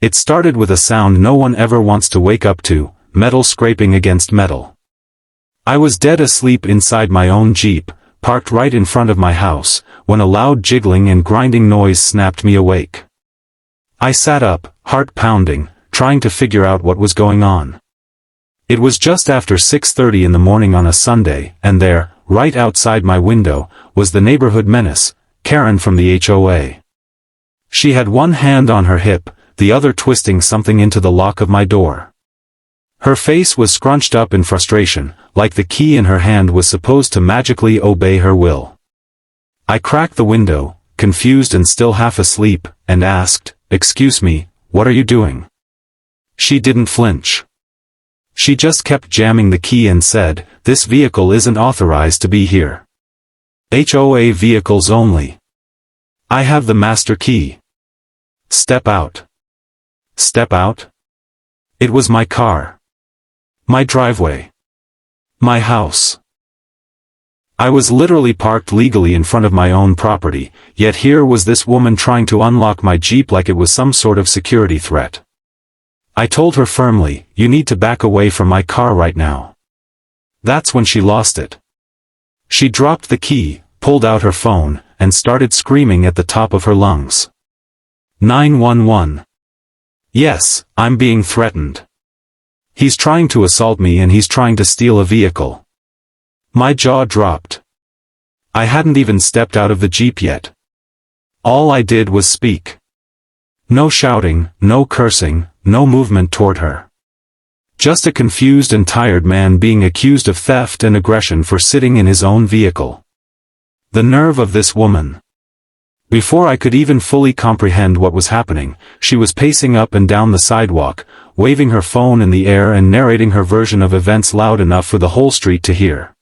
It started with a sound no one ever wants to wake up to, metal scraping against metal. I was dead asleep inside my own Jeep, parked right in front of my house, when a loud jiggling and grinding noise snapped me awake. I sat up, heart pounding, trying to figure out what was going on. It was just after 6:30 in the morning on a Sunday, and there, right outside my window, was the neighborhood menace, Karen from the HOA. She had one hand on her hip, the other twisting something into the lock of my door. Her face was scrunched up in frustration, like the key in her hand was supposed to magically obey her will. I cracked the window, confused and still half asleep, and asked, "Excuse me, what are you doing?" She didn't flinch. She just kept jamming the key and said, "This vehicle isn't authorized to be here. HOA vehicles only. I have the master key. Step out." Step out? It was my car. My driveway. My house. I was literally parked legally in front of my own property, yet here was this woman trying to unlock my Jeep like it was some sort of security threat. I told her firmly, "You need to back away from my car right now." That's when she lost it. She dropped the key, pulled out her phone, and started screaming at the top of her lungs. 911. Yes, I'm being threatened. He's trying to assault me and he's trying to steal a vehicle. My jaw dropped. I hadn't even stepped out of the Jeep yet. All I did was speak. No shouting, no cursing, no movement toward her. Just a confused and tired man being accused of theft and aggression for sitting in his own vehicle. The nerve of this woman. Before I could even fully comprehend what was happening, she was pacing up and down the sidewalk, waving her phone in the air and narrating her version of events loud enough for the whole street to hear.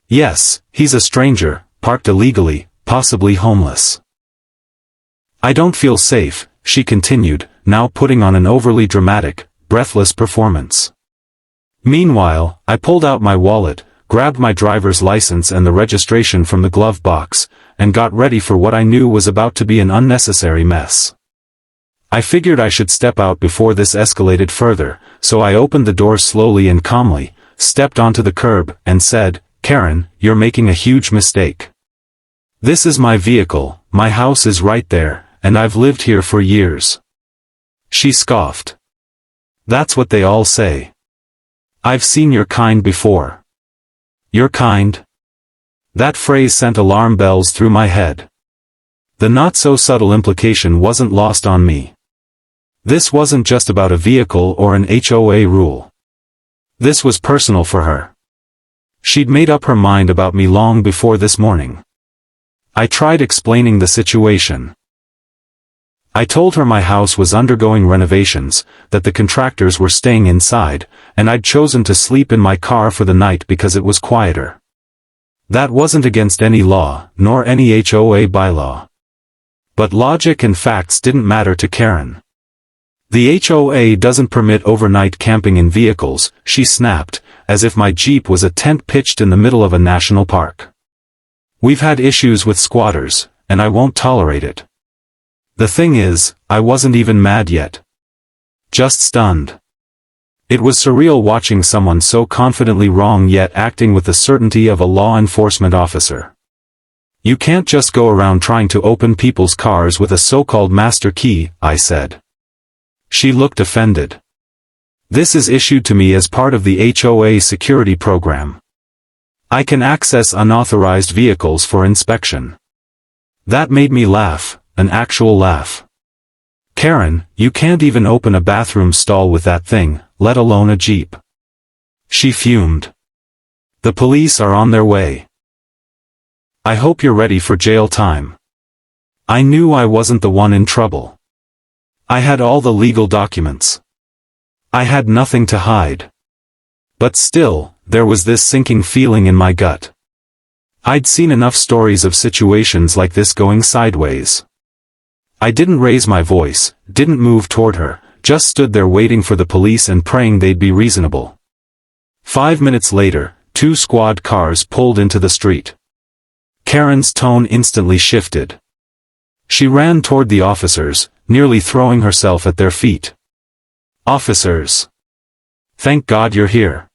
Yes, he's a stranger, parked illegally, possibly homeless. I don't feel safe, she continued, now putting on an overly dramatic, breathless performance. Meanwhile, I pulled out my wallet, grabbed my driver's license and the registration from the glove box, and got ready for what I knew was about to be an unnecessary mess. I figured I should step out before this escalated further, so I opened the door slowly and calmly, stepped onto the curb, and said, "Karen, you're making a huge mistake. This is my vehicle, my house is right there, and I've lived here for years." She scoffed. "That's what they all say. I've seen your kind before." "Your kind?" That phrase sent alarm bells through my head. The not-so-subtle implication wasn't lost on me. This wasn't just about a vehicle or an HOA rule. This was personal for her. She'd made up her mind about me long before this morning. I tried explaining the situation. I told her my house was undergoing renovations, that the contractors were staying inside, and I'd chosen to sleep in my car for the night because it was quieter. That wasn't against any law, nor any HOA bylaw. But logic and facts didn't matter to Karen. "The HOA doesn't permit overnight camping in vehicles," she snapped, as if my Jeep was a tent pitched in the middle of a national park. "We've had issues with squatters, and I won't tolerate it." The thing is, I wasn't even mad yet. Just stunned. It was surreal watching someone so confidently wrong yet acting with the certainty of a law enforcement officer. "You can't just go around trying to open people's cars with a so-called master key," I said. She looked offended. "This is issued to me as part of the HOA security program. I can access unauthorized vehicles for inspection." That made me laugh, an actual laugh. "Karen, you can't even open a bathroom stall with that thing, let alone a Jeep." She fumed. "The police are on their way. I hope you're ready for jail time." I knew I wasn't the one in trouble. I had all the legal documents. I had nothing to hide. But still, there was this sinking feeling in my gut. I'd seen enough stories of situations like this going sideways. I didn't raise my voice, didn't move toward her, just stood there waiting for the police and praying they'd be reasonable. 5 minutes later, 2 squad cars pulled into the street. Karen's tone instantly shifted. She ran toward the officers, nearly throwing herself at their feet. "Officers! Thank God you're here.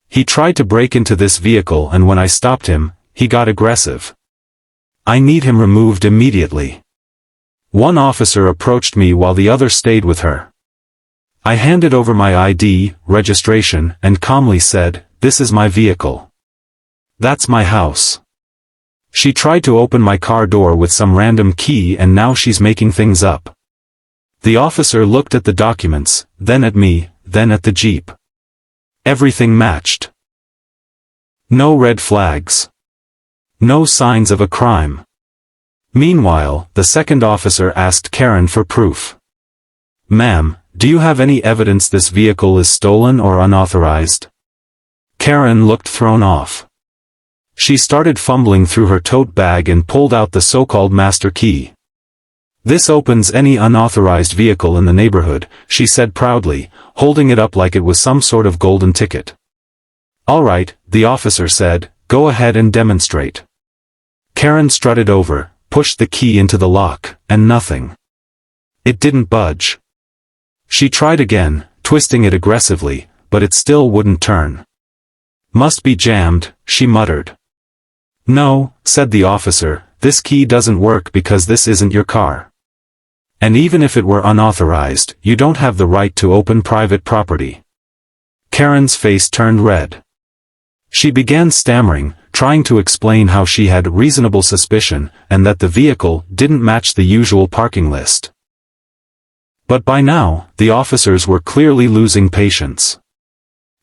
He tried to break into this vehicle, and when I stopped him, he got aggressive. I need him removed immediately." One officer approached me while the other stayed with her. I handed over my ID, registration, and calmly said, "This is my vehicle. That's my house." She tried to open my car door with some random key, and now she's making things up. The officer looked at the documents, then at me, then at the Jeep. Everything matched. No red flags. No signs of a crime. Meanwhile, the second officer asked Karen for proof. "Ma'am, do you have any evidence this vehicle is stolen or unauthorized?" Karen looked thrown off. She started fumbling through her tote bag and pulled out the so-called master key. "This opens any unauthorized vehicle in the neighborhood," she said proudly, holding it up like it was some sort of golden ticket. "All right," the officer said, "go ahead and demonstrate." Karen strutted over, pushed the key into the lock, and nothing. It didn't budge. She tried again, twisting it aggressively, but it still wouldn't turn. "Must be jammed," she muttered. "No," said the officer, "this key doesn't work because this isn't your car. And even if it were unauthorized, you don't have the right to open private property." Karen's face turned red. She began stammering, trying to explain how she had reasonable suspicion, and that the vehicle didn't match the usual parking list. But by now, the officers were clearly losing patience.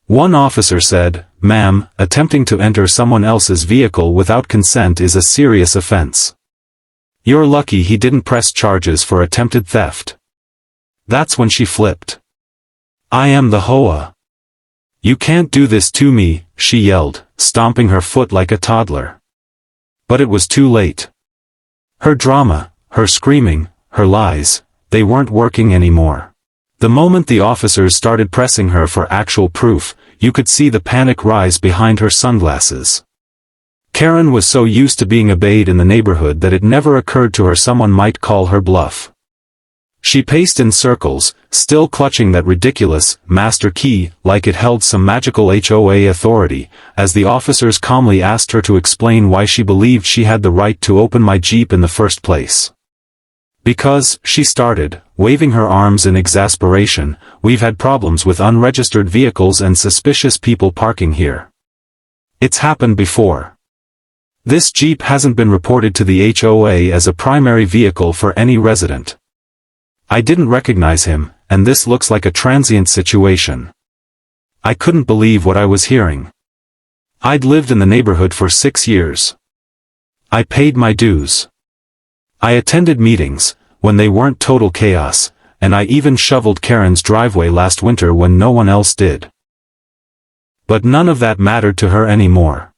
One officer said, "Ma'am, attempting to enter someone else's vehicle without consent is a serious offense. You're lucky he didn't press charges for attempted theft." That's when she flipped. "I am the HOA. You can't do this to me," she yelled, stomping her foot like a toddler. But it was too late. Her drama, her screaming, her lies, they weren't working anymore. The moment the officers started pressing her for actual proof, you could see the panic rise behind her sunglasses. Karen was so used to being obeyed in the neighborhood that it never occurred to her someone might call her bluff. She paced in circles, still clutching that ridiculous master key like it held some magical HOA authority, as the officers calmly asked her to explain why she believed she had the right to open my Jeep in the first place. "Because," she started, waving her arms in exasperation, "we've had problems with unregistered vehicles and suspicious people parking here. It's happened before. This Jeep hasn't been reported to the HOA as a primary vehicle for any resident. I didn't recognize him, and this looks like a transient situation." I couldn't believe what I was hearing. I'd lived in the neighborhood for 6 years. I paid my dues. I attended meetings, when they weren't total chaos, and I even shoveled Karen's driveway last winter when no one else did. But none of that mattered to her anymore.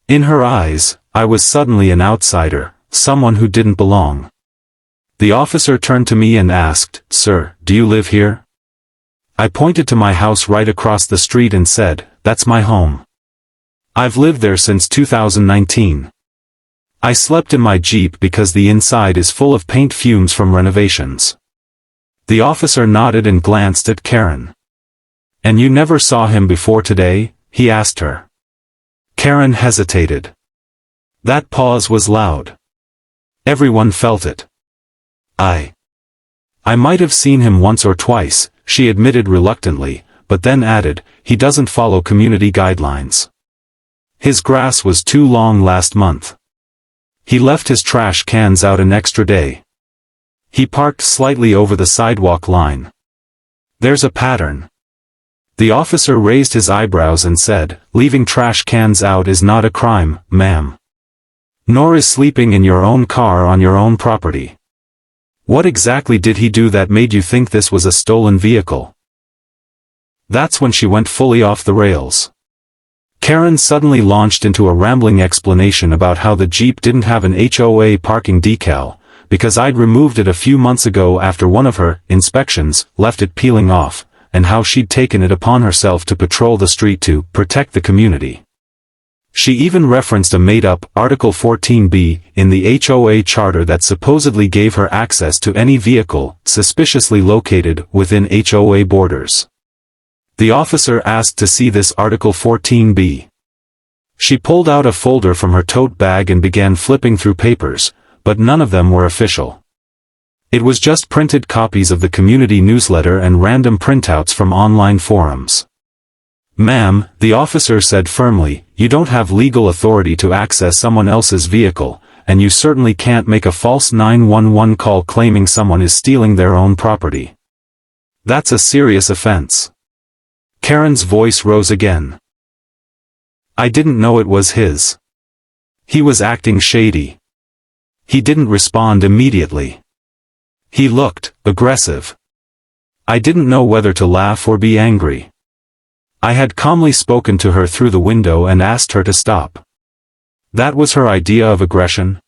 In her eyes, I was suddenly an outsider, someone who didn't belong. The officer turned to me and asked, "Sir, do you live here?" I pointed to my house right across the street and said, "That's my home. I've lived there since 2019. I slept in my Jeep because the inside is full of paint fumes from renovations." The officer nodded and glanced at Karen. "And you never saw him before today?" he asked her. Karen hesitated. That pause was loud. Everyone felt it. I might have seen him once or twice, she admitted reluctantly, but then added, "He doesn't follow community guidelines. His grass was too long last month. He left his trash cans out an extra day. He parked slightly over the sidewalk line. There's a pattern." The officer raised his eyebrows and said, "Leaving trash cans out is not a crime, ma'am. Nor is sleeping in your own car on your own property. What exactly did he do that made you think this was a stolen vehicle?" That's when she went fully off the rails. Karen suddenly launched into a rambling explanation about how the Jeep didn't have an HOA parking decal, because I'd removed it a few months ago after one of her inspections left it peeling off, and how she'd taken it upon herself to patrol the street to protect the community. She even referenced a made-up Article 14b in the HOA charter that supposedly gave her access to any vehicle suspiciously located within HOA borders. The officer asked to see this Article 14b. She pulled out a folder from her tote bag and began flipping through papers, but none of them were official. It was just printed copies of the community newsletter and random printouts from online forums. "Ma'am," the officer said firmly, "you don't have legal authority to access someone else's vehicle, and you certainly can't make a false 911 call claiming someone is stealing their own property. That's a serious offense." Karen's voice rose again. "I didn't know it was his. He was acting shady. He didn't respond immediately. He looked aggressive. I didn't know whether to laugh or be angry. I had calmly spoken to her through the window and asked her to stop. That was her idea of aggression?"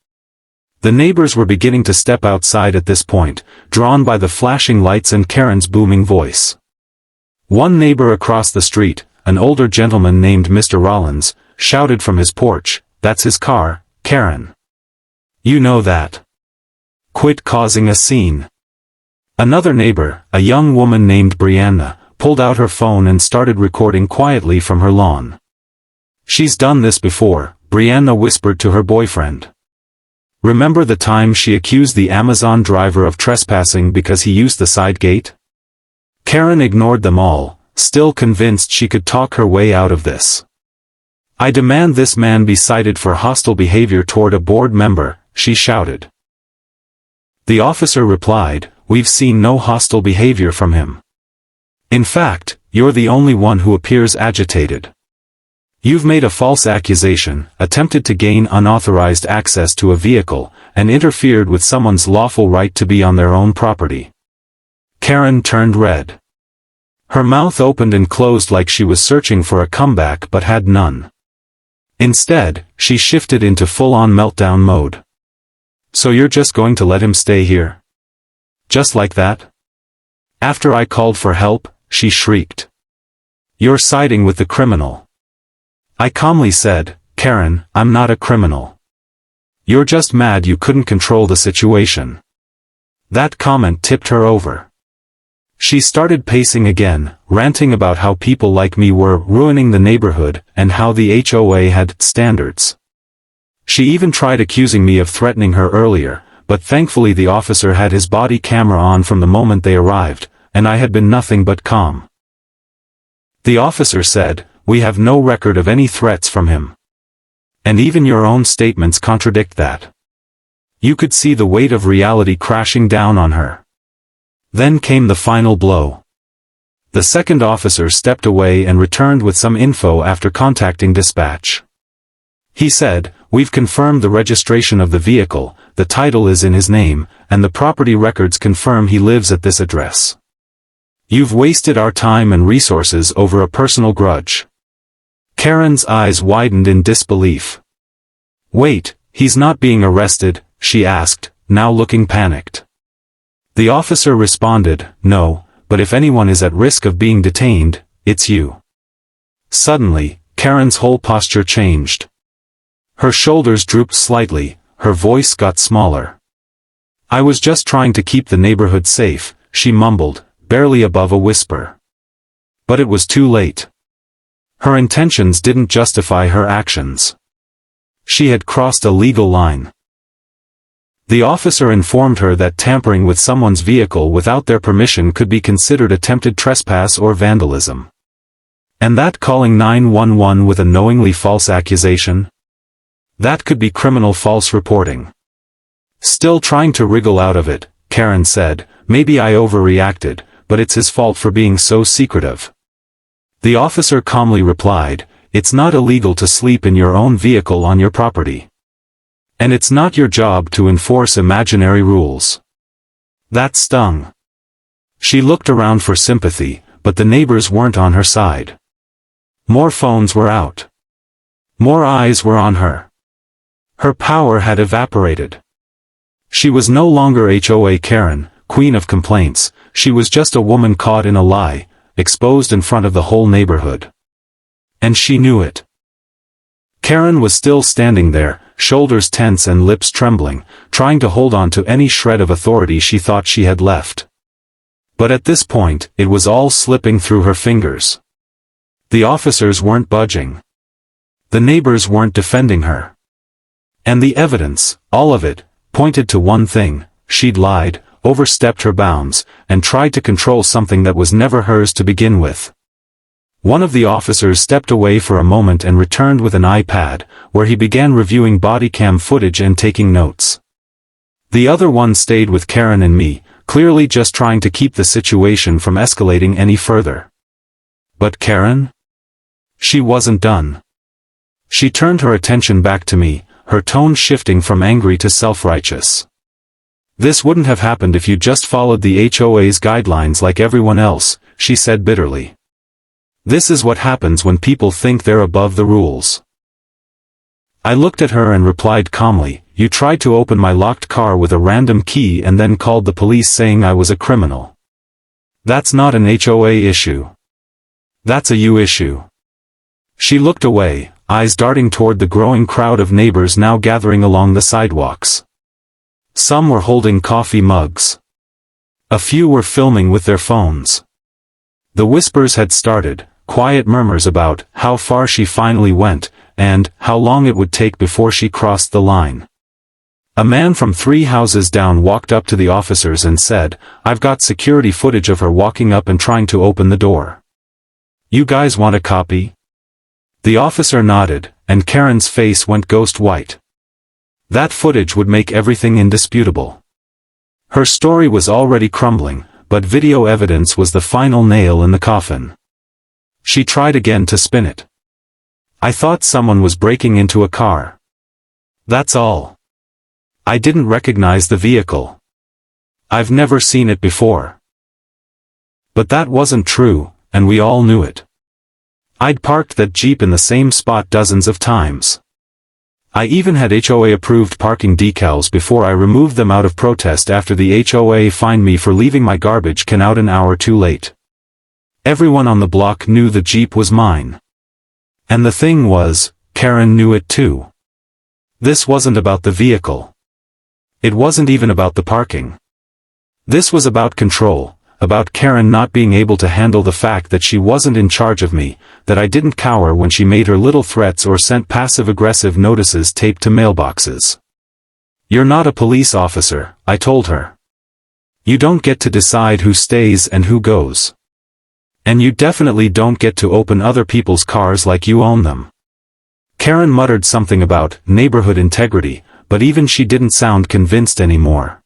The neighbors were beginning to step outside at this point, drawn by the flashing lights and Karen's booming voice. One neighbor across the street, an older gentleman named Mr. Rollins, shouted from his porch, "That's his car, Karen. You know that. Quit causing a scene." Another neighbor, a young woman named Brianna, pulled out her phone and started recording quietly from her lawn. "She's done this before," Brianna whispered to her boyfriend. "Remember the time she accused the Amazon driver of trespassing because he used the side gate?" Karen ignored them all, still convinced she could talk her way out of this. "I demand this man be cited for hostile behavior toward a board member," she shouted. The officer replied, "We've seen no hostile behavior from him. In fact, you're the only one who appears agitated. You've made a false accusation, attempted to gain unauthorized access to a vehicle, and interfered with someone's lawful right to be on their own property." Karen turned red. Her mouth opened and closed like she was searching for a comeback but had none. Instead, she shifted into full-on meltdown mode. "So you're just going to let him stay here? Just like that? After I called for help?" she shrieked. "You're siding with the criminal." I calmly said, "Karen, I'm not a criminal. You're just mad you couldn't control the situation." That comment tipped her over. She started pacing again, ranting about how people like me were ruining the neighborhood and how the HOA had standards. She even tried accusing me of threatening her earlier, but thankfully the officer had his body camera on from the moment they arrived, and I had been nothing but calm. The officer said, "We have no record of any threats from him. And even your own statements contradict that." You could see the weight of reality crashing down on her. Then came the final blow. The second officer stepped away and returned with some info after contacting dispatch. He said, "We've confirmed the registration of the vehicle, the title is in his name, and the property records confirm he lives at this address. You've wasted our time and resources over a personal grudge." Karen's eyes widened in disbelief. "Wait, he's not being arrested?" she asked, now looking panicked. The officer responded, "No, but if anyone is at risk of being detained, it's you." Suddenly, Karen's whole posture changed. Her shoulders drooped slightly, her voice got smaller. "I was just trying to keep the neighborhood safe," she mumbled, barely above a whisper. But it was too late. Her intentions didn't justify her actions. She had crossed a legal line. The officer informed her that tampering with someone's vehicle without their permission could be considered attempted trespass or vandalism. And that calling 911 with a knowingly false accusation? That could be criminal false reporting. Still trying to wriggle out of it, Karen said, "Maybe I overreacted, but it's his fault for being so secretive." The officer calmly replied, "It's not illegal to sleep in your own vehicle on your property. And it's not your job to enforce imaginary rules." That stung. She looked around for sympathy, but the neighbors weren't on her side. More phones were out. More eyes were on her. Her power had evaporated. She was no longer HOA Karen, queen of complaints, she was just a woman caught in a lie, exposed in front of the whole neighborhood. And she knew it. Karen was still standing there, shoulders tense and lips trembling, trying to hold on to any shred of authority she thought she had left. But at this point, it was all slipping through her fingers. The officers weren't budging. The neighbors weren't defending her. And the evidence, all of it, pointed to one thing: she'd lied, overstepped her bounds, and tried to control something that was never hers to begin with. One of the officers stepped away for a moment and returned with an iPad, where he began reviewing body cam footage and taking notes. The other one stayed with Karen and me, clearly just trying to keep the situation from escalating any further. But Karen? She wasn't done. She turned her attention back to me, her tone shifting from angry to self-righteous. "This wouldn't have happened if you just followed the HOA's guidelines like everyone else," she said bitterly. "This is what happens when people think they're above the rules." I looked at her and replied calmly, "You tried to open my locked car with a random key and then called the police saying I was a criminal. That's not an HOA issue. That's a you issue." She looked away, eyes darting toward the growing crowd of neighbors now gathering along the sidewalks. Some were holding coffee mugs. A few were filming with their phones. The whispers had started, quiet murmurs about how far she finally went, and how long it would take before she crossed the line. A man from 3 houses down walked up to the officers and said, "I've got security footage of her walking up and trying to open the door. You guys want a copy?" The officer nodded, and Karen's face went ghost white. That footage would make everything indisputable. Her story was already crumbling, but video evidence was the final nail in the coffin. She tried again to spin it. "I thought someone was breaking into a car. That's all. I didn't recognize the vehicle. I've never seen it before." But that wasn't true, and we all knew it. I'd parked that Jeep in the same spot dozens of times. I even had HOA-approved parking decals before I removed them out of protest after the HOA fined me for leaving my garbage can out an hour too late. Everyone on the block knew the Jeep was mine. And the thing was, Karen knew it too. This wasn't about the vehicle. It wasn't even about the parking. This was about control, about Karen not being able to handle the fact that she wasn't in charge of me, that I didn't cower when she made her little threats or sent passive-aggressive notices taped to mailboxes. "You're not a police officer," I told her. "You don't get to decide who stays and who goes. And you definitely don't get to open other people's cars like you own them." Karen muttered something about neighborhood integrity, but even she didn't sound convinced anymore.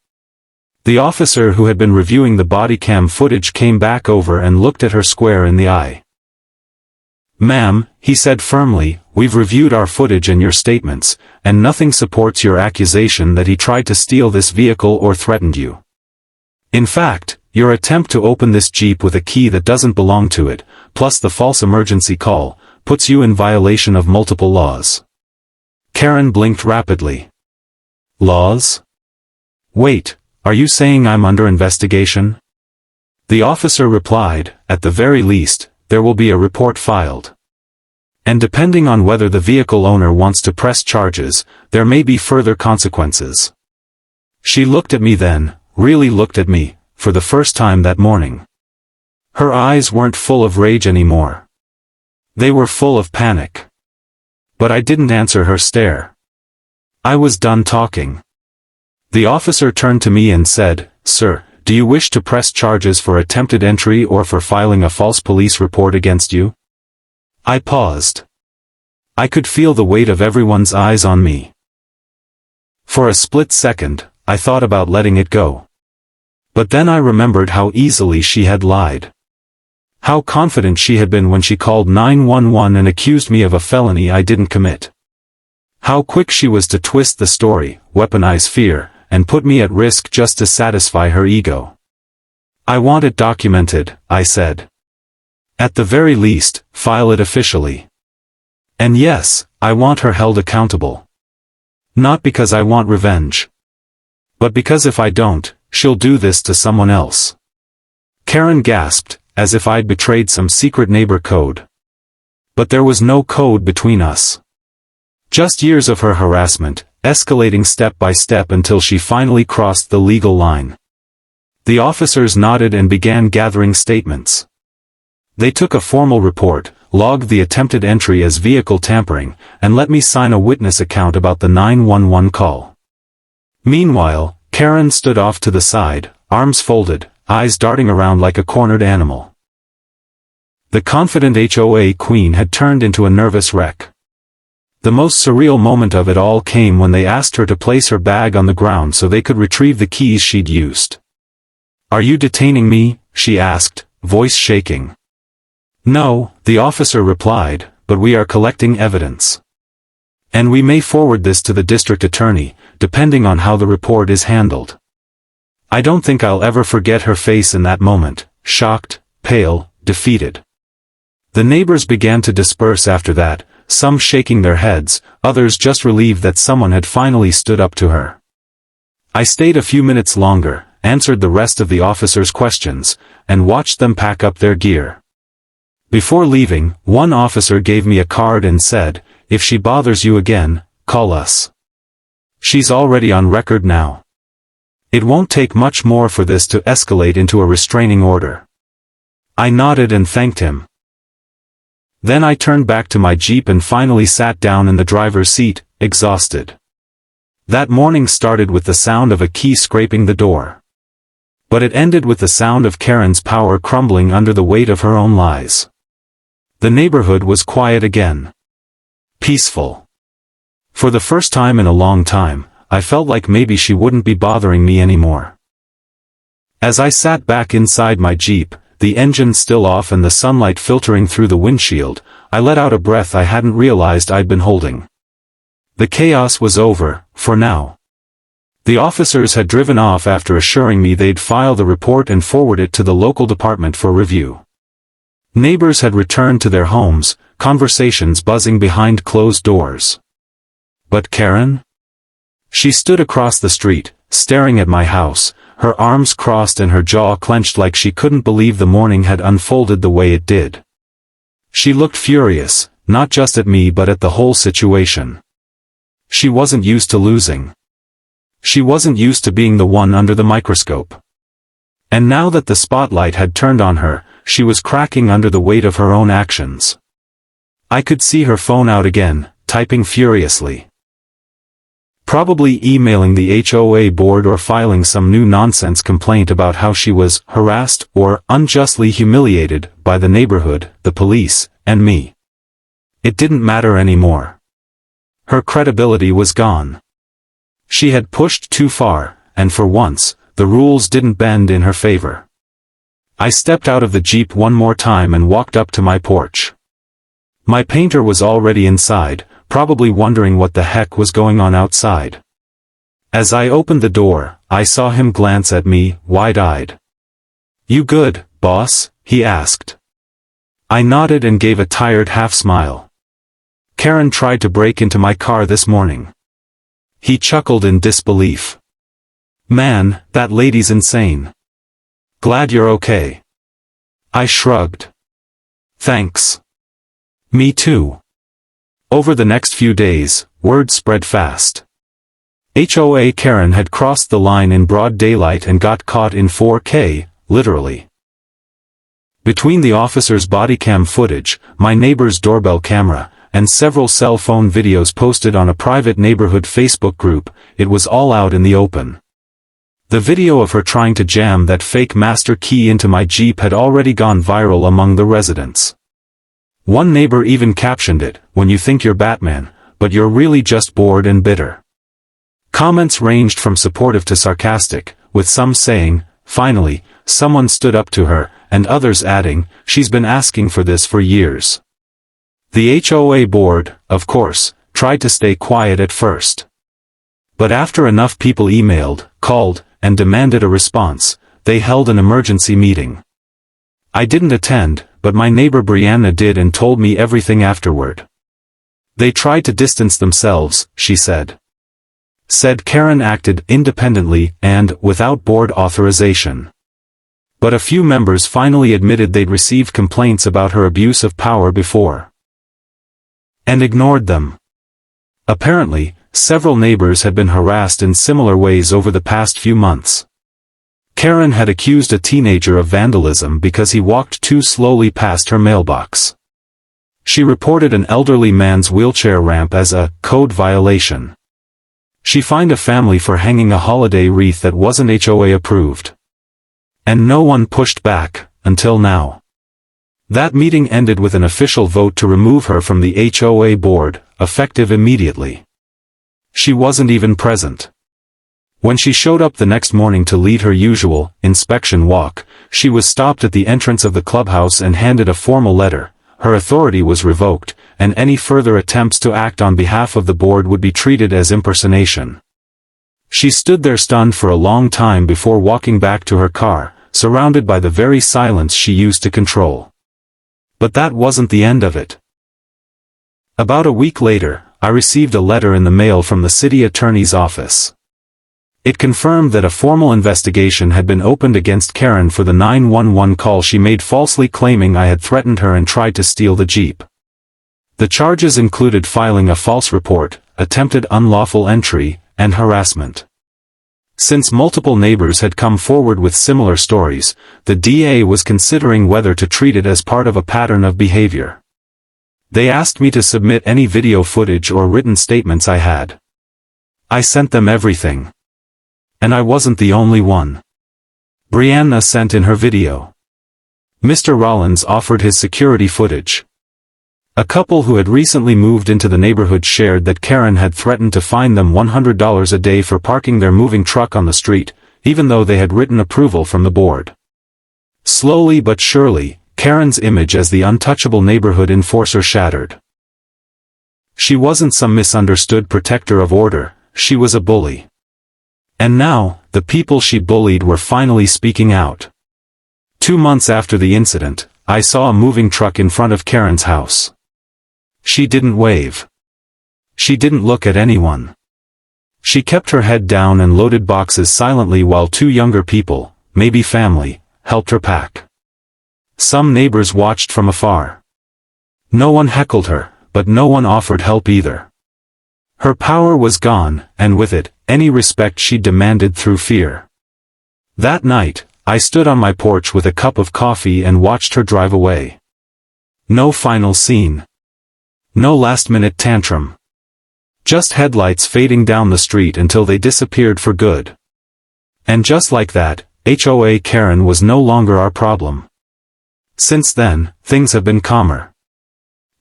The officer who had been reviewing the body cam footage came back over and looked at her square in the eye. "Ma'am," he said firmly, "we've reviewed our footage and your statements, and nothing supports your accusation that he tried to steal this vehicle or threatened you. In fact, your attempt to open this Jeep with a key that doesn't belong to it, plus the false emergency call, puts you in violation of multiple laws." Karen blinked rapidly. "Laws? Wait. Are you saying I'm under investigation?" The officer replied, "At the very least, there will be a report filed. And depending on whether the vehicle owner wants to press charges, there may be further consequences." She looked at me then, really looked at me, for the first time that morning. Her eyes weren't full of rage anymore. They were full of panic. But I didn't answer her stare. I was done talking. The officer turned to me and said, "Sir, do you wish to press charges for attempted entry or for filing a false police report against you?" I paused. I could feel the weight of everyone's eyes on me. For a split second, I thought about letting it go. But then I remembered how easily she had lied. How confident she had been when she called 911 and accused me of a felony I didn't commit. How quick she was to twist the story, weaponize fear, and put me at risk just to satisfy her ego. "I want it documented," I said. "At the very least, file it officially. And yes, I want her held accountable. Not because I want revenge. But because if I don't, she'll do this to someone else." Karen gasped, as if I'd betrayed some secret neighbor code. But there was no code between us. Just years of her harassment, escalating step by step until she finally crossed the legal line. The officers nodded and began gathering statements. They took a formal report, logged the attempted entry as vehicle tampering, and let me sign a witness account about the 911 call. Meanwhile, Karen stood off to the side, arms folded, eyes darting around like a cornered animal. The confident HOA queen had turned into a nervous wreck. The most surreal moment of it all came when they asked her to place her bag on the ground so they could retrieve the keys she'd used. "Are you detaining me?" she asked, voice shaking. "No," the officer replied, "but we are collecting evidence. And we may forward this to the district attorney, depending on how the report is handled." I don't think I'll ever forget her face in that moment, shocked, pale, defeated. The neighbors began to disperse after that, some shaking their heads, others just relieved that someone had finally stood up to her. I stayed a few minutes longer, answered the rest of the officers' questions, and watched them pack up their gear. Before leaving, one officer gave me a card and said, "If she bothers you again, call us. She's already on record now. It won't take much more for this to escalate into a restraining order." I nodded and thanked him. Then I turned back to my Jeep and finally sat down in the driver's seat, exhausted. That morning started with the sound of a key scraping the door. But it ended with the sound of Karen's power crumbling under the weight of her own lies. The neighborhood was quiet again. Peaceful. For the first time in a long time, I felt like maybe she wouldn't be bothering me anymore. As I sat back inside my Jeep, the engine still off and the sunlight filtering through the windshield, I let out a breath I hadn't realized I'd been holding. The chaos was over, for now. The officers had driven off after assuring me they'd file the report and forward it to the local department for review. Neighbors had returned to their homes, conversations buzzing behind closed doors. But Karen? She stood across the street, staring at my house, her arms crossed and her jaw clenched like she couldn't believe the morning had unfolded the way it did. She looked furious, not just at me but at the whole situation. She wasn't used to losing. She wasn't used to being the one under the microscope. And now that the spotlight had turned on her, she was cracking under the weight of her own actions. I could see her phone out again, typing furiously. Probably emailing the HOA board or filing some new nonsense complaint about how she was harassed or unjustly humiliated by the neighborhood, the police, and me. It didn't matter anymore. Her credibility was gone. She had pushed too far, and for once, the rules didn't bend in her favor. I stepped out of the Jeep one more time and walked up to my porch. My painter was already inside, probably wondering what the heck was going on outside. As I opened the door, I saw him glance at me, wide-eyed. "You good, boss?" he asked. I nodded and gave a tired half-smile. "Karen tried to break into my car this morning." He chuckled in disbelief. "Man, that lady's insane. Glad you're okay." I shrugged. "Thanks. Me too." Over the next few days, word spread fast. HOA Karen had crossed the line in broad daylight and got caught in 4K, literally. Between the officer's bodycam footage, my neighbor's doorbell camera, and several cell phone videos posted on a private neighborhood Facebook group, it was all out in the open. The video of her trying to jam that fake master key into my Jeep had already gone viral among the residents. One neighbor even captioned it, "When you think you're Batman, but you're really just bored and bitter." Comments ranged from supportive to sarcastic, with some saying, "Finally, someone stood up to her," and others adding, "She's been asking for this for years." The HOA board, of course, tried to stay quiet at first. But after enough people emailed, called, and demanded a response, they held an emergency meeting. I didn't attend, but my neighbor Brianna did and told me everything afterward. "They tried to distance themselves," she said. Said Karen acted independently and without board authorization. But a few members finally admitted they'd received complaints about her abuse of power before. And ignored them. Apparently, several neighbors had been harassed in similar ways over the past few months. Karen had accused a teenager of vandalism because he walked too slowly past her mailbox. She reported an elderly man's wheelchair ramp as a code violation. She fined a family for hanging a holiday wreath that wasn't HOA approved. And no one pushed back, until now. That meeting ended with an official vote to remove her from the HOA board, effective immediately. She wasn't even present. When she showed up the next morning to lead her usual inspection walk, she was stopped at the entrance of the clubhouse and handed a formal letter. Her authority was revoked, and any further attempts to act on behalf of the board would be treated as impersonation. She stood there stunned for a long time before walking back to her car, surrounded by the very silence she used to control. But that wasn't the end of it. About a week later, I received a letter in the mail from the city attorney's office. It confirmed that a formal investigation had been opened against Karen for the 911 call she made falsely claiming I had threatened her and tried to steal the Jeep. The charges included filing a false report, attempted unlawful entry, and harassment. Since multiple neighbors had come forward with similar stories, the DA was considering whether to treat it as part of a pattern of behavior. They asked me to submit any video footage or written statements I had. I sent them everything. And I wasn't the only one. Brianna sent in her video. Mr. Rollins offered his security footage. A couple who had recently moved into the neighborhood shared that Karen had threatened to fine them $100 a day for parking their moving truck on the street, even though they had written approval from the board. Slowly but surely, Karen's image as the untouchable neighborhood enforcer shattered. She wasn't some misunderstood protector of order, she was a bully. And now, the people she bullied were finally speaking out. 2 months after the incident, I saw a moving truck in front of Karen's house. She didn't wave. She didn't look at anyone. She kept her head down and loaded boxes silently while 2 younger people, maybe family, helped her pack. Some neighbors watched from afar. No one heckled her, but no one offered help either. Her power was gone, and with it, any respect she demanded through fear. That night, I stood on my porch with a cup of coffee and watched her drive away. No final scene. No last-minute tantrum. Just headlights fading down the street until they disappeared for good. And just like that, HOA Karen was no longer our problem. Since then, things have been calmer.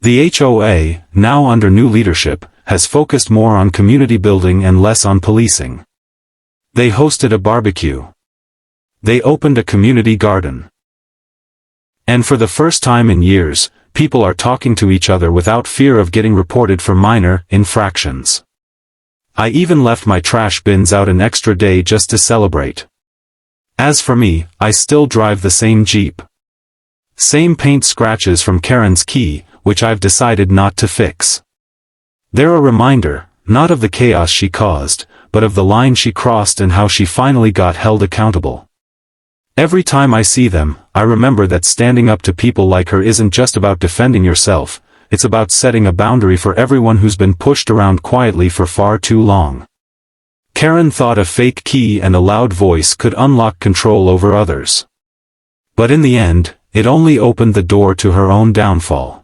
The HOA, now under new leadership, has focused more on community building and less on policing. They hosted a barbecue. They opened a community garden. And for the first time in years, people are talking to each other without fear of getting reported for minor infractions. I even left my trash bins out an extra day just to celebrate. As for me, I still drive the same Jeep. Same paint scratches from Karen's key, which I've decided not to fix. They're a reminder, not of the chaos she caused, but of the line she crossed and how she finally got held accountable. Every time I see them, I remember that standing up to people like her isn't just about defending yourself, it's about setting a boundary for everyone who's been pushed around quietly for far too long. Karen thought a fake key and a loud voice could unlock control over others. But in the end, it only opened the door to her own downfall.